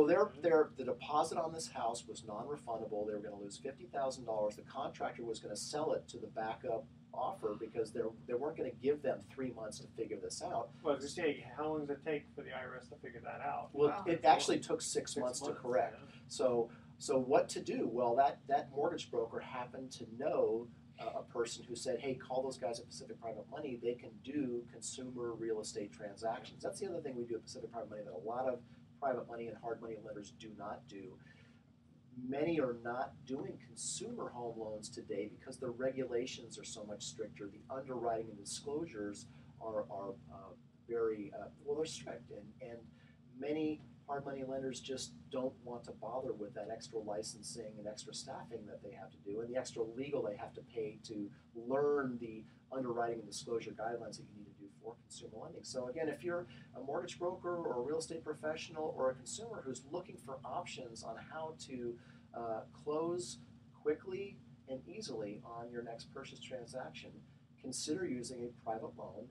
the deposit on this house was non-refundable. They were going to lose $50,000. The contractor was going to sell it to the backup offer because they weren't going to give them 3 months to figure this out. Well, as you say, how long does it take for the IRS to figure that out? Well, it actually took 6 months to correct. Yeah. So what to do? Well, that mortgage broker happened to know a person who said, hey, call those guys at Pacific Private Money. They can do consumer real estate transactions. That's the other thing we do at Pacific Private Money that a lot of private money and hard money lenders do not do. Many are not doing consumer home loans today because the regulations are so much stricter. The underwriting and disclosures are very, they're strict. And many hard money lenders just don't want to bother with that extra licensing and extra staffing that they have to do, and the extra legal they have to pay to learn the underwriting and disclosure guidelines that you need to do for consumer lending. So again, if you're a mortgage broker or a real estate professional or a consumer who's looking for options on how to close quickly and easily on your next purchase transaction, consider using a private loan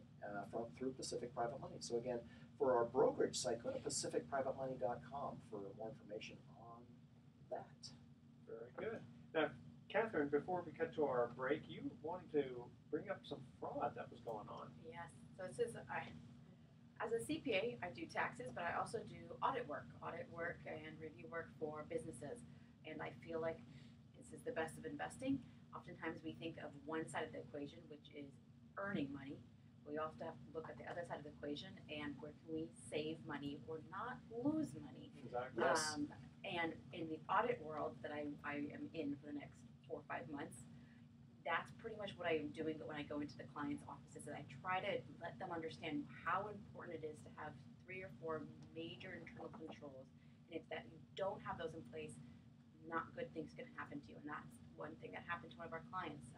through Pacific Private Money. So again, for our brokerage site, go to pacificprivatemoney.com for more information on that. Very good. Now, Kathryn, before we cut to our break, you wanted to bring up some fraud that was going on. Yes. So this is, as a CPA, I do taxes, but I also do audit work and review work for businesses. And I feel like this is the best of investing. Oftentimes we think of one side of the equation, which is earning money. We also have to look at the other side of the equation and where can we save money or not lose money. Exactly. Yes. And in the audit world that I am in for the next 4 or 5 months, that's pretty much what I am doing when I go into the client's offices. And I try to let them understand how important it is to have 3 or 4 major internal controls. And if that you don't have those in place, not good things can happen to you. And that's one thing that happened to one of our clients.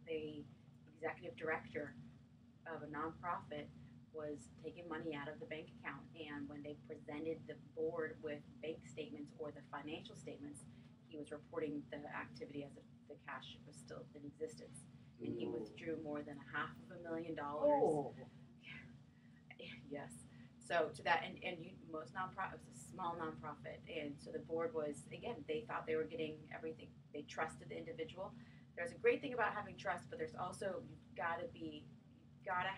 The executive director of a nonprofit was taking money out of the bank account, and when they presented the board with bank statements or the financial statements, he was reporting the activity as if the cash was still in existence, and he withdrew more than $500,000. Oh. Yes. So to that, and most nonprofits, it's a small nonprofit, and so the board was, again, they thought they were getting everything. They trusted the individual. There's a great thing about having trust, but there's also, you've got to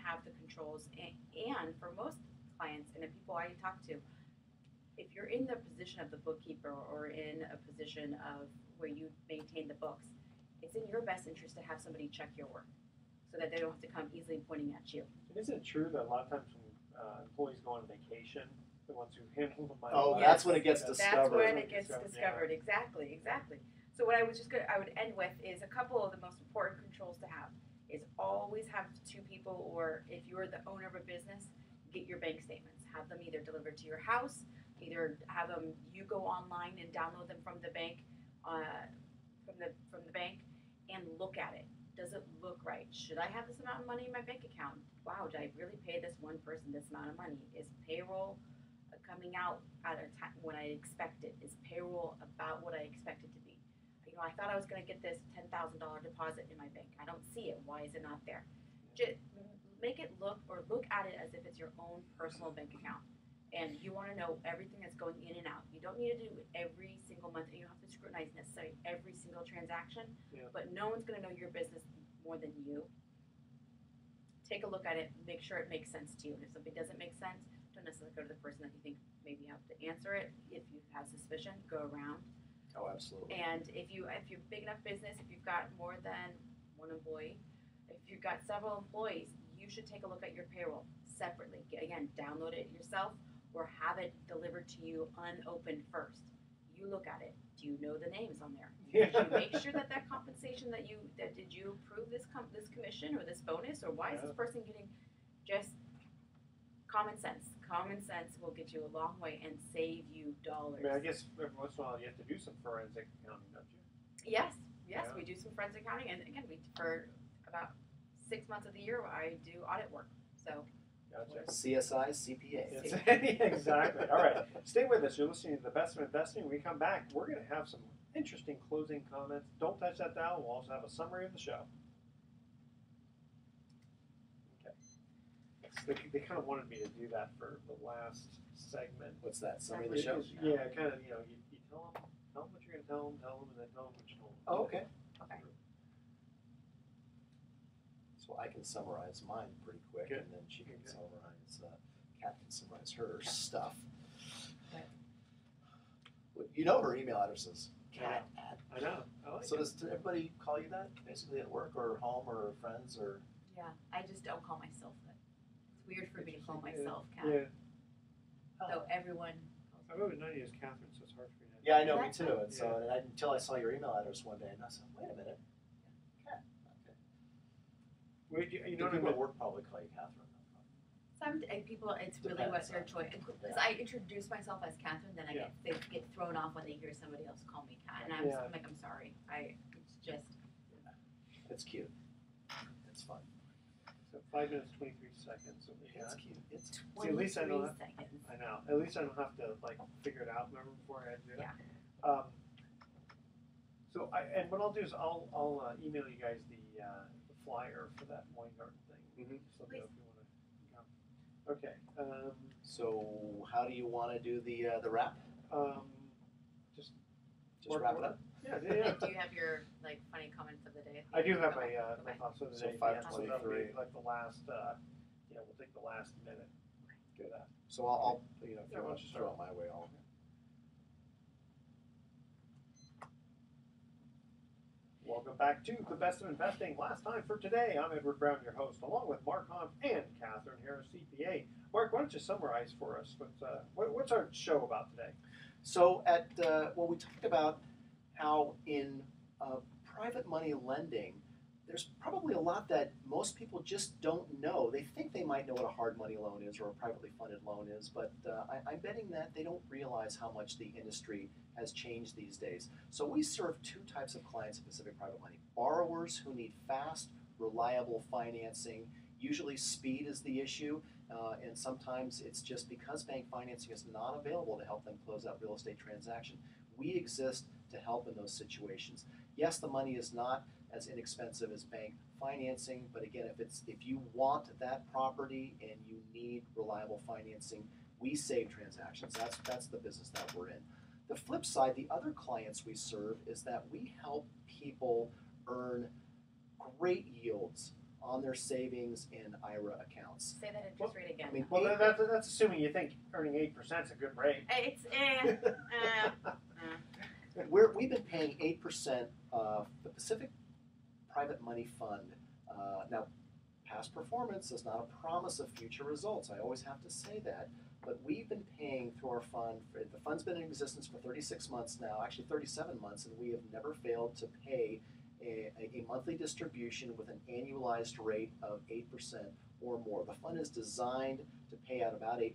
have the controls. And for most clients and the people I talk to, if you're in the position of the bookkeeper or in a position of where you maintain the books, it's in your best interest to have somebody check your work. so that they don't have to come easily pointing at you. And isn't it true that a lot of times when employees go on vacation, the ones who handle the money? Oh, Yes. that's when it gets That's discovered. when it gets Discovered, discovered. Exactly, exactly. So what I would end with is a couple of the most important controls to have is always have two people, or if you're the owner of a business, get your bank statements. Have them either delivered to your house, either have them you go online and download them from the bank, from the bank, and look at it. Does it look right? Should I have this amount of money in my bank account? Wow, did I really pay this one person this amount of money? Is payroll coming out at a time when I expect it? Is payroll about what I expect it to be? You know, I thought I was going to get this $10,000 deposit in my bank. I don't see it. Why is it not there? Just make it look at it as if it's your own personal bank account. And you want to know everything that's going in and out. You don't need to do it every single month. You don't have to scrutinize necessarily every single transaction. Yeah. But no one's going to know your business more than you. Take a look at it. Make sure it makes sense to you. And if something doesn't make sense, don't necessarily go to the person that you think maybe have to answer it. If you have suspicion, go around. Oh, absolutely. And if you're big enough business, if you've got more than one employee, if you've got several employees, you should take a look at your payroll separately. Again, download it yourself or have it delivered to you unopened first. You look at it. Do you know the names on there? Yeah. Did you make sure that compensation did you approve this commission or this bonus, or why is this person getting just common sense? Common sense will get you a long way and save you dollars. I mean, I guess every once in a while you have to do some forensic accounting, don't you? Yes, Yeah. we do some forensic accounting, and again, for about 6 months of the year, I do audit work. So, Gotcha. CSI, CPA. Yes. Exactly. All right. Stay with us. You're listening to The Best of Investing. When we come back, we're going to have some interesting closing comments. Don't touch that dial. We'll also have a summary of the show. Okay. They kind of wanted me to do that for the last segment. What's that? Summary of the show? Yeah, kind of, you tell them what you're going to tell them, and then tell them what you told them. Oh, okay. okay. So I can summarize mine pretty quick, Good. and then she can Okay. summarize, Kat can summarize her stuff. Okay. Well, you know her email address is Kat at. I know. I like So it. does everybody call you that, basically at work or home or friends or? Yeah, I just don't call myself that. It's weird for me to call myself Kat. Yeah. So everyone I wrote it 90 as Kathryn, so it's hard for me to. Yeah, I know, me That's too. fine. And so until I saw your email address one day, and I said, wait a minute, Kat. Okay. You The know what I people mean? at work probably call you Kathryn. Some people, it's really what Depends their on- choice. Because yeah. I introduce myself as Kathryn, then they get thrown off when they hear somebody else call me Kat, and Yeah. I'm like, I'm sorry. It's just. It's cute. It's fun. So 5 minutes, 23 seconds. So we It's got. cute. It's See, at least I know 23 that. seconds. I know. At least I don't have to figure it out. Remember before I had to do it. Yeah. So and what I'll do is I'll email you guys the flyer for that Weingarten thing. Mhm. Just let me know if you want to go. Okay. So how do you want to do the wrap? Just Just wrap it up. Yeah. Do you have your funny comments of the day? I do have Okay, my okay. thoughts of the So day. Yeah, so that'll be 5:23. like the last. We'll take the last minute. Do that. So I'll if Yeah, you why want don't you to throw it my way, I'll. Welcome back to The Best of Investing. Last time for today, I'm Edward Brown, your host, along with Mark Hunt and Kathryn Harris, CPA. Mark, why don't you summarize for us what's our show about today? So we talked about how in private money lending, there's probably a lot that most people just don't know. They think they might know what a hard money loan is or a privately funded loan is, but I'm betting that they don't realize how much the industry has changed these days. So we serve two types of clients in Pacific Private Money. Borrowers who need fast, reliable financing. Usually speed is the issue, and sometimes it's just because bank financing is not available to help them close out real estate transaction. We exist to help in those situations. Yes, the money is not as inexpensive as bank financing, but again, if you want that property and you need reliable financing, we save transactions. That's the business that we're in. The flip side, the other clients we serve is that we help people earn great yields on their savings and IRA accounts. Say that interest rate again. I mean, Well, that's assuming you think earning 8% is a good rate. It's We've been paying 8%. The Pacific Private Money Fund. Now, past performance is not a promise of future results. I always have to say that. But we've been paying through our fund. The fund's been in existence for 36 months now, actually 37 months, and we have never failed to pay a monthly distribution with an annualized rate of 8% or more. The fund is designed to pay out about 8%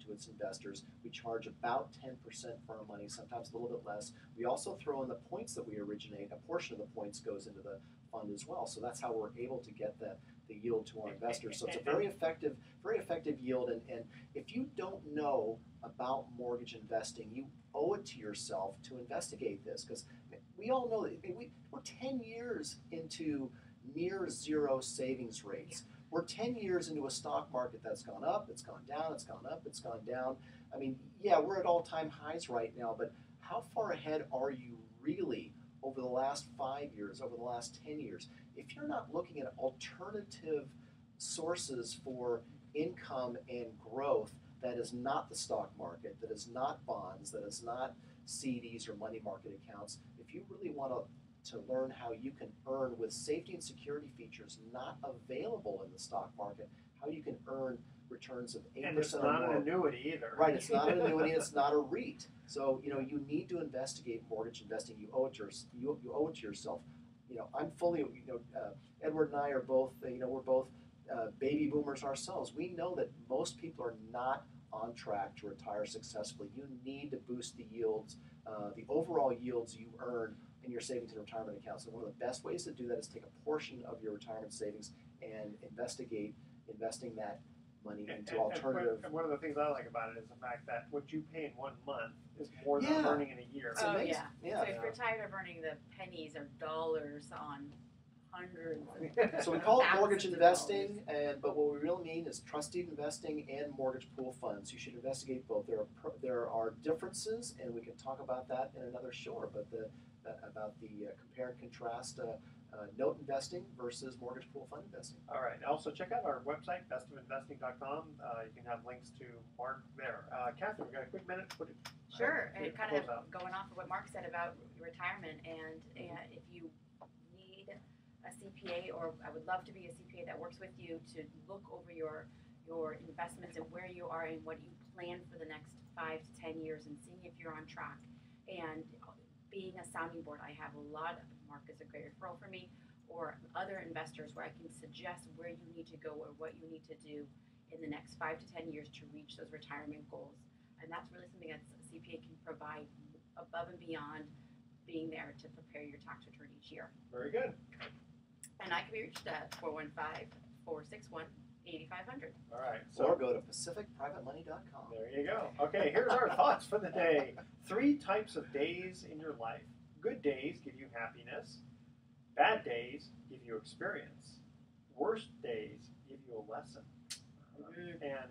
to its investors. We charge about 10% for our money, sometimes a little bit less. We also throw in the points that we originate. A portion of the points goes into the fund as well. So that's how we're able to get the yield to our investors. So it's a very effective yield. And if you don't know about mortgage investing, you owe it to yourself to investigate this, because we all know that we're 10 years into near zero savings rates. We're 10 years into a stock market that's gone up, it's gone down, it's gone up, it's gone down. I mean, yeah, we're at all-time highs right now, but how far ahead are you really over the last 5 years, over the last 10 years? If you're not looking at alternative sources for income and growth that is not the stock market, that is not bonds, that is not CDs or money market accounts, if you really want to learn how you can earn with safety and security features not available in the stock market, how you can earn returns of 8% And it's or not more. an annuity either. Right, it's not an annuity, it's not a REIT. So, you need to investigate mortgage investing. You owe it to yourself. I'm fully, Edward and I are both, we're both baby boomers ourselves. We know that most people are not on track to retire successfully. You need to boost the yields, the overall yields you earn in your savings and retirement accounts. And one of the best ways to do that is take a portion of your retirement savings and investing that money into alternative. And one of the things I like about it is the fact that what you pay in 1 month is more than Yeah. earning in a year. It's Oh, amazing. yeah. So if you're tired of earning the pennies or dollars on hundreds of So we call it mortgage thousands of investing, but what we really mean is trusted investing and mortgage pool funds. You should investigate both. There are differences, and we can talk about that in another show. But about the compare and contrast note investing versus mortgage pool fund investing. All right. Also, check out our website, bestofinvesting.com. You can have links to Mark there. Kathryn, we got a quick minute to put it. Sure, and to kind close of out. going off of what Mark said about retirement, and if you need a CPA, or I would love to be a CPA that works with you to look over your investments and where you are and what you plan for the next 5 to 10 years, and seeing if you're on track, and being a sounding board. I have a lot of, Mark is a great referral for me, or other investors where I can suggest where you need to go or what you need to do in the next 5 to 10 years to reach those retirement goals. And that's really something that a CPA can provide above and beyond being there to prepare your tax return each year. Very good. And I can be reached at 415-461-8500. All right. Or go to pacificprivatemoney.com. There you go. Okay, here's our thoughts for the day. 3 types of days in your life. Good days give you happiness. Bad days give you experience. Worst days give you a lesson. And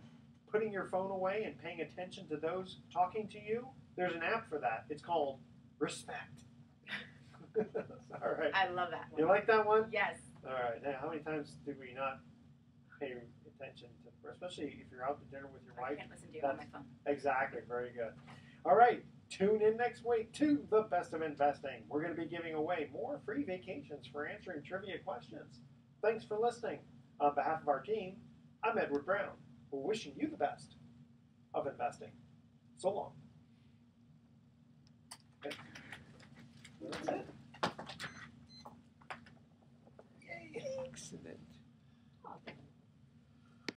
putting your phone away and paying attention to those talking to you, there's an app for that. It's called Respect. All right. I love that one. You like that one? Yes. All right. Now, how many times do we not pay attention to, especially if you're out to dinner with your I wife? can't listen to you on my phone. Exactly. Very good. All right. Tune in next week to The Best of Investing. We're going to be giving away more free vacations for answering trivia questions. Thanks for listening. On behalf of our team, I'm Edward Brown. We're wishing you the best of investing. So long. Okay. That's it.